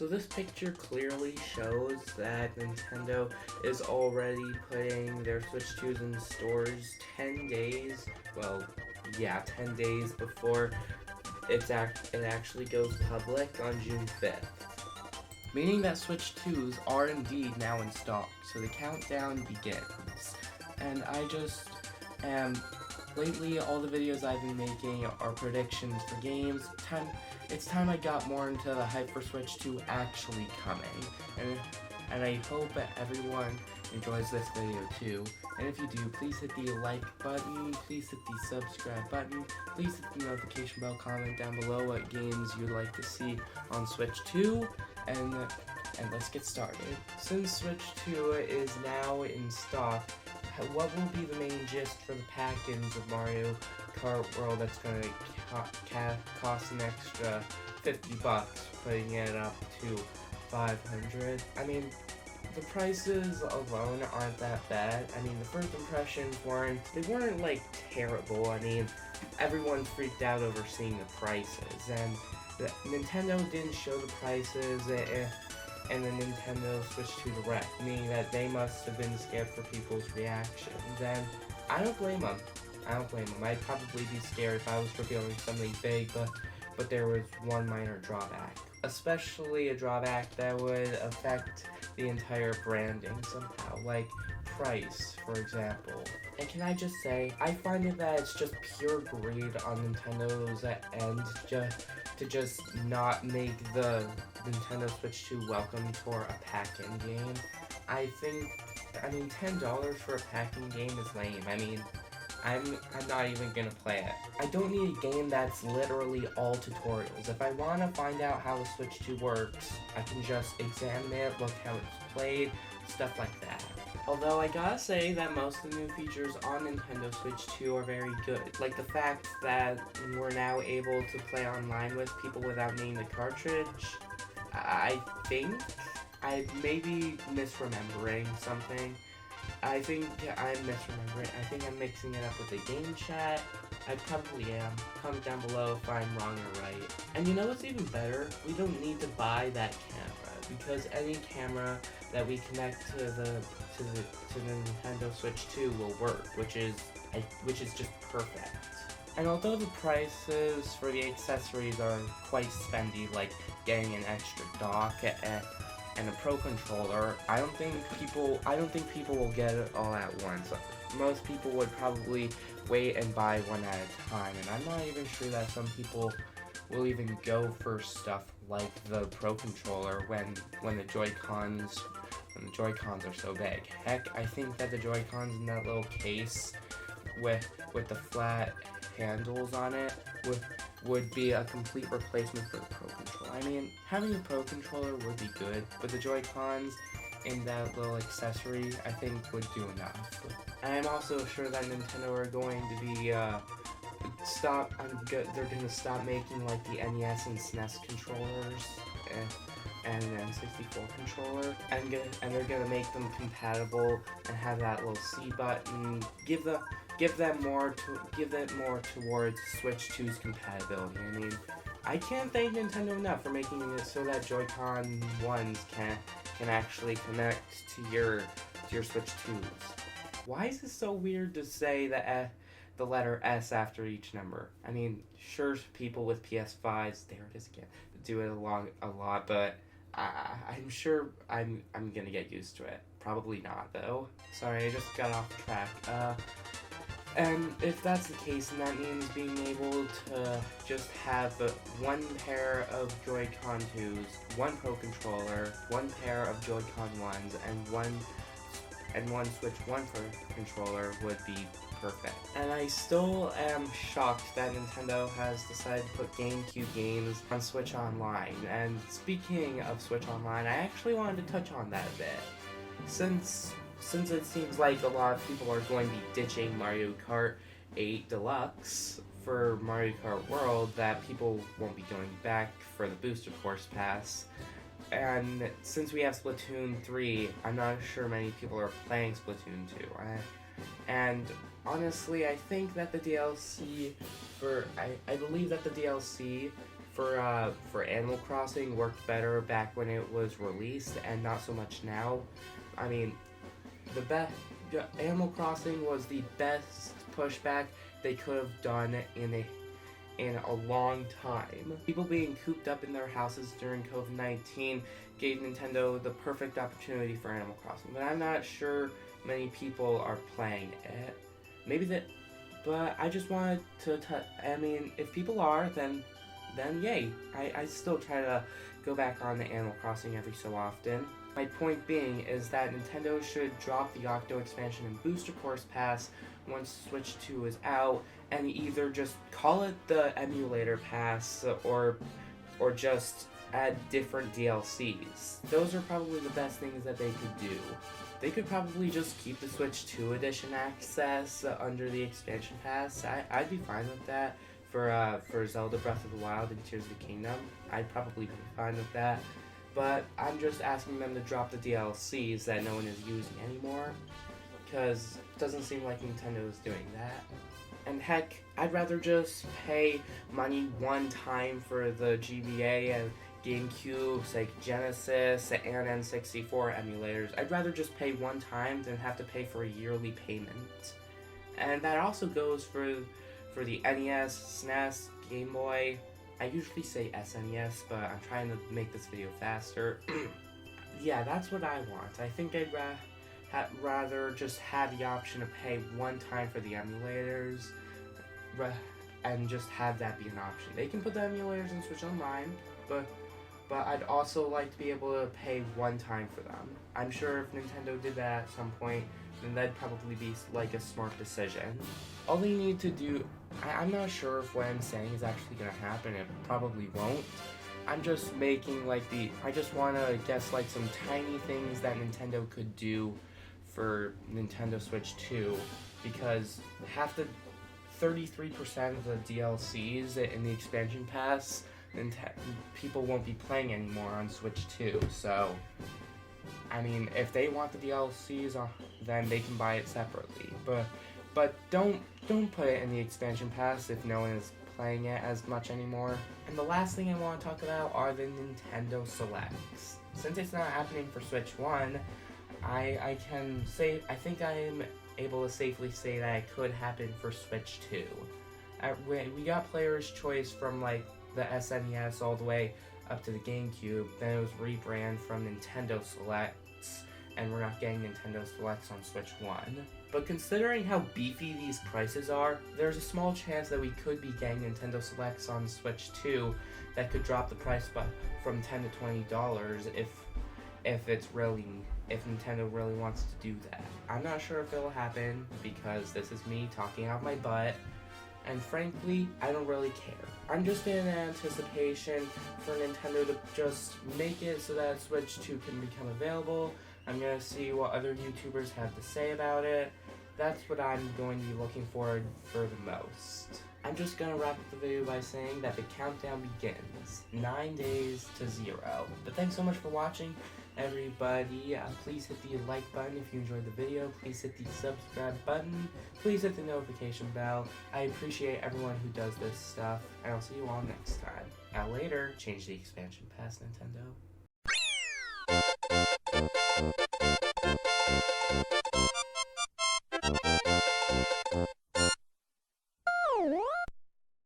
So this picture clearly shows that Nintendo is already putting their Switch 2s in stores 10 days, well, yeah, 10 days before it actually goes public on June 5th. Meaning that Switch 2s are indeed now in stock, so the countdown begins. And I just am, lately all the videos I've been making are predictions for games. It's time I got more into the hype for Switch 2 actually coming. And I hope that everyone enjoys this video too. And if you do, please hit the like button, please hit the subscribe button, please hit the notification bell, comment down below what games you'd like to see on Switch 2, and let's get started. Since Switch 2 is now in stock, what will be the main gist for the pack-ins of Mario Kart World that's going to cost an extra $50, putting it up to $500? I mean, the prices alone aren't that bad. I mean, the first impressions weren't like terrible. I mean, everyone freaked out over seeing the prices, and Nintendo didn't show the prices and the Nintendo Switch 2 Direct, meaning that they must have been scared for people's reactions, and I don't blame them. I'd probably be scared if I was revealing something big, but there was one minor drawback. Especially a drawback that would affect the entire branding somehow, like price, for example. And can I just say, I find it that it's just pure greed on Nintendo's end to just not make the Nintendo Switch 2 Welcome Tour a pack-in game. I mean, $10 for a pack-in game is lame. I mean, I'm not even gonna play it. I don't need a game that's literally all tutorials. If I want to find out how the Switch 2 works, I can just examine it, look how it's played, stuff like that. Although I gotta say that most of the new features on Nintendo Switch 2 are very good. Like the fact that we're now able to play online with people without needing the cartridge. I think I may be misremembering something. I think I'm misremembering. I think I'm mixing it up with the game chat. I probably am. Comment down below if I'm wrong or right. And you know what's even better? We don't need to buy that camera, because any camera that we connect to the Nintendo Switch 2 will work, which is just perfect. And although the prices for the accessories are quite spendy, like getting an extra dock and a Pro Controller, I don't think people will get it all at once. Most people would probably wait and buy one at a time, and I'm not even sure that some people will even go for stuff like the Pro Controller when the Joy-Cons are so big. Heck, I think that the Joy-Cons in that little case with the flat handles on it would be a complete replacement for the Pro Controller. I mean, having a Pro Controller would be good, but the Joy-Cons in that little accessory, I think, would do enough. And I'm also sure that Nintendo are going to be they're going to stop making like the NES and SNES controllers and an N64 controller, and they're going to make them compatible and have that little C button. Give that more towards Switch 2's compatibility. I mean, I can't thank Nintendo enough for making it so that Joy-Con 1s can actually connect to your Switch 2s. Why is it so weird to say the letter S after each number? I mean, sure, people with PS5s, there it is again, do it a lot, but I'm sure I'm gonna get used to it. Probably not, though. Sorry, I just got off track. And if that's the case, then that means being able to just have one pair of Joy-Con 2s, one Pro Controller, one pair of Joy-Con 1s, and one Switch 1 Pro Controller would be perfect. And I still am shocked that Nintendo has decided to put GameCube games on Switch Online. And speaking of Switch Online, I actually wanted to touch on that a bit. Since it seems like a lot of people are going to be ditching Mario Kart 8 Deluxe for Mario Kart World, that people won't be going back for the Booster Course Pass. And since we have Splatoon 3, I'm not sure many people are playing Splatoon 2. And honestly, I think that the DLC I believe that the DLC for Animal Crossing worked better back when it was released, and not so much now. I mean, Animal Crossing was the best pushback they could have done in a long time. People being cooped up in their houses during COVID-19 gave Nintendo the perfect opportunity for Animal Crossing, but I'm not sure many people are playing it. But I just wanted to I mean, if people are, then yay. I still try to go back on the Animal Crossing every so often. My point being is that Nintendo should drop the Octo expansion and Booster Course Pass once Switch 2 is out, and either just call it the Emulator Pass or just add different DLCs. Those are probably the best things that they could do. They could probably just keep the Switch 2 edition access under the expansion pass. I'd be fine with that for Zelda Breath of the Wild and Tears of the Kingdom. I'd probably be fine with that. But I'm just asking them to drop the DLCs that no one is using anymore, because it doesn't seem like Nintendo is doing that. And heck, I'd rather just pay money one time for the GBA and GameCube, Sega Genesis, and N64 emulators. I'd rather just pay one time than have to pay for a yearly payment. And that also goes for the NES, SNES, Game Boy. I usually say SNES, but I'm trying to make this video faster. Yeah, that's what I want. I think I'd rather just have the option to pay one time for the emulators and just have that be an option. They can put the emulators in Switch Online, but I'd also like to be able to pay one time for them. I'm sure if Nintendo did that at some point, then that'd probably be like a smart decision. All they need to do, I'm not sure if what I'm saying is actually going to happen. It probably won't. I'm just making I just want to guess like some tiny things that Nintendo could do for Nintendo Switch 2, because half the 33% of the DLCs in the expansion pass, people won't be playing anymore on Switch 2, so I mean, if they want the DLCs, then they can buy it separately. But don't put it in the expansion pass if no one is playing it as much anymore. And the last thing I want to talk about are the Nintendo Selects. Since it's not happening for Switch 1, I can say I think I'm able to safely say that it could happen for Switch 2. We got Player's Choice from like the SNES all the way up to the GameCube, then it was rebranded from Nintendo Selects, and we're not getting Nintendo Selects on Switch 1. But considering how beefy these prices are, there's a small chance that we could be getting Nintendo Selects on Switch 2 that could drop the price from $10 to $20 if Nintendo really wants to do that. I'm not sure if it'll happen, because this is me talking out my butt, and frankly, I don't really care. I'm just in anticipation for Nintendo to just make it so that Switch 2 can become available. I'm going to see what other YouTubers have to say about it. That's what I'm going to be looking forward for the most. I'm just going to wrap up the video by saying that the countdown begins. 9 days to 0. But thanks so much for watching, everybody. Please hit the like button if you enjoyed the video. Please hit the subscribe button. Please hit the notification bell. I appreciate everyone who does this stuff, and I'll see you all next time. Now later, change the expansion pass, Nintendo.